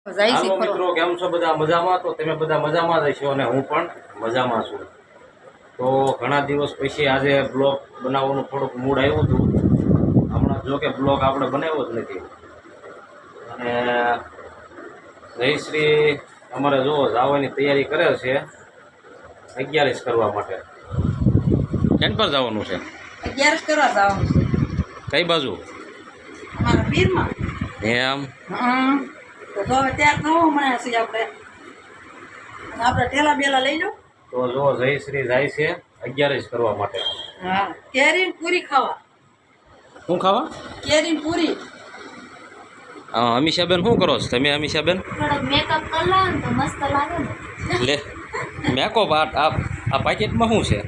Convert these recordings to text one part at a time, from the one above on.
હાલો મિત્રો, કેમ છો બધા? મજામાં? તો તમે બધા મજામાં જ છો અને હું પણ મજામાં છું. તો ઘણા દિવસ પછી આજે બ્લોગ બનાવવાનું થોડુંક મૂડ આવ્યું હતું. હમણાં જો કે બ્લોગ આપણે બનાવ્યો જ નથી. અને જયશ્રી અમારે જો જવાની તૈયારી કરે છે 11 કરવા માટે. કેમ પર જવાનું છે? 11 કરવા જવાનું છે. કઈ બાજુ? અમારા પીરમાં. એમ? હા. તો હવે ત્યાં નવો મળે છે આપણે ઠેલા બેલા લઈ લો. તો જો જયશ્રી જાય છે 11 કરવા માટે. હા, કેરીન પૂરી ખાવા. શું ખાવા? કેરીન પૂરી. અમીષાબેન શું કરો છો તમે? અમીષાબેન થોડોક મેકઅપ કરી લો ને તો મસ્ત લાગે ને. લે મેકઅપ આ પેકેટમાં શું છે?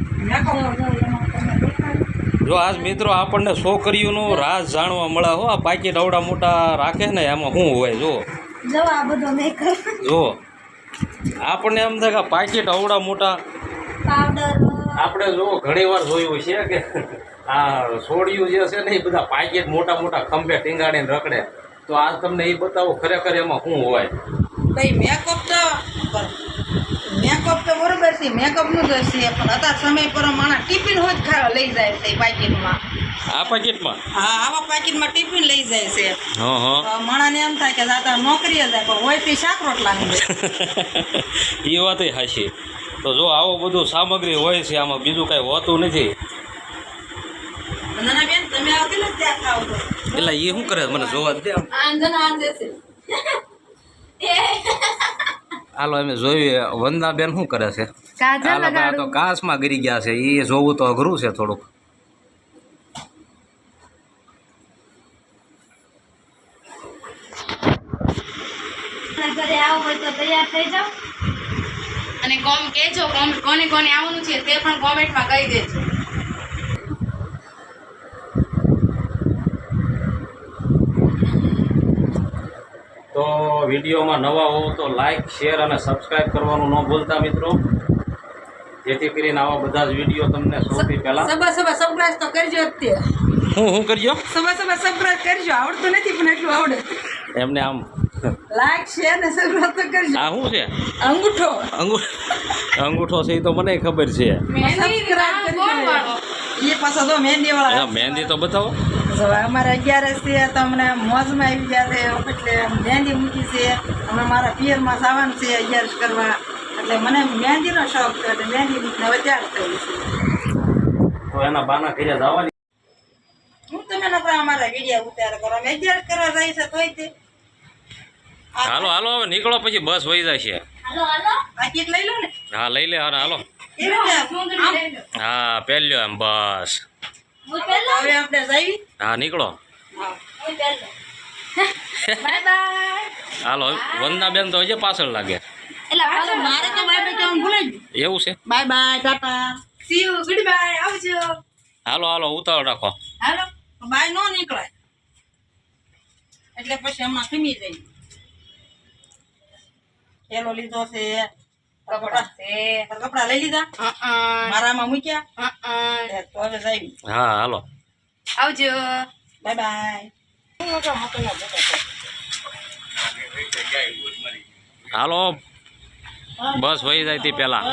જો આજ મિત્રો આપણને છોકરીઓનું રાજ જાણવા મળે હો. આ પેકેટ આવડા મોટા રાખે ને એમાં શું હોય જો આ બધો મેકઅપ જો આપણને એમ થાય કે પેકેટ આવડા મોટા પાવડર આપણે જો ઘણી વાર જોયું છે કે આ સોડિયું જે છે ને એ બધા પેકેટ મોટા મોટા ખંભે ટીંગાડીને રખડે. તો આજ તમને એ બતાવો ખરેખર એમાં શું હોય. ભાઈ મેકઅપ તો બરોબર છે, મેકઅપનું જ છે, પણ અત્યારે સમય પર માણસ ટિફિન હોજ ખાવા લઈ જાય છે પેકેટમાં. આ પેકેટમાં? હા, આવા પેકેટમાં ટિફિન લઈ જાય છે. હા. માણસને એમ થાય કે જાતા નોકરીએ જાય, પણ હોય તે શાક રોટલા નહીં. એ વાત હાચી. તો જો આવો બધું સામગ્રી હોય છે આમાં, બીજું કાંઈ હોતું નથી. નાના બેન, તમે આવો કેટલો ત્યાં ખાવ છો? એટલે એ શું કરે મને જોવા દે. હાલો અમે જોઈએ વંદનાબેન શું કરે છે. હાલો તો કાચમાં ગરી ગયા છે, એ જોવું તો અઘરું છે થોડુંક. ઘરે આવો હોય તો તૈયાર થઈ જાવ અને કહેજો કોને કોને આવવાનું છે તે પણ કોમેન્ટમાં કહી દેજો. તો વિડીયોમાં નવા હોવ તો લાઈક, શેર અને સબસ્ક્રાઈબ કરવાનું ન ભૂલતા મિત્રો, જેથી કરીને આવા બધા જ વિડીયો તમને સૌથી પહેલા. સબસ્ક્રાઇબ તો કરજો જ તે. હું કરજો? સબસ્ક્રાઇબ કરજો. આવડતું નથી પણ એટલું આવડે એમને આમ લાઈક, શેર ને સબસ્ક્રાઇબ તો કરજો. આ શું છે? અંગૂઠો છે, એ તો મને ખબર છે. સબસ્ક્રાઇબ કરજો. એ પાછો તો મહેંદી વાળા. મહેંદી તો બતાવો. અમારે 11 છે, તમને મોજમાં આવી ગયા છે એટલે મહેંદી મૂકી છે. અમે મારા પિયરમાં સાવાનું છે 11 કરવા, એટલે મને મહેંદીનો શોખ છે, એટલે મહેંદી મૂકીને હવે તૈયાર થઈ છે. તો એના બાના ઘરે જવાની. હું તમે નકરા અમારા વિડીયો ઉતાર કરો, અમે 11 કરવા જાય છે તોય તે. હાલો હવે નીકળો, પછી બસ વહી જાય છે. પેકેટ લઈ લો ને. હા લઈ લે. હાલો એ રીતે હા પહેલ્યો એમ બસ. હવે આપણે જઈએ. હા નીકળો. Bye bye. હાલો વંદનાબેન તો હજી પાછળ લાગે. મારે તો બાય બાય કહેવાનું ભૂલાઈ ગયું. એવું છે? Bye bye, Tata, C you, good bye, આવજો. હાલો ઉતાવળ રાખો. હાલો બાય નો નીકળાય એટલે પછી હમણાં ખમી જાય. થેલો લીધો છે, કપડા લઈ લીધા, મારામાં મૂક્યા. તો હવે જાય. હા હાલો આવજો. Bye bye. હાલો બસ વહી જાય તે પેલા.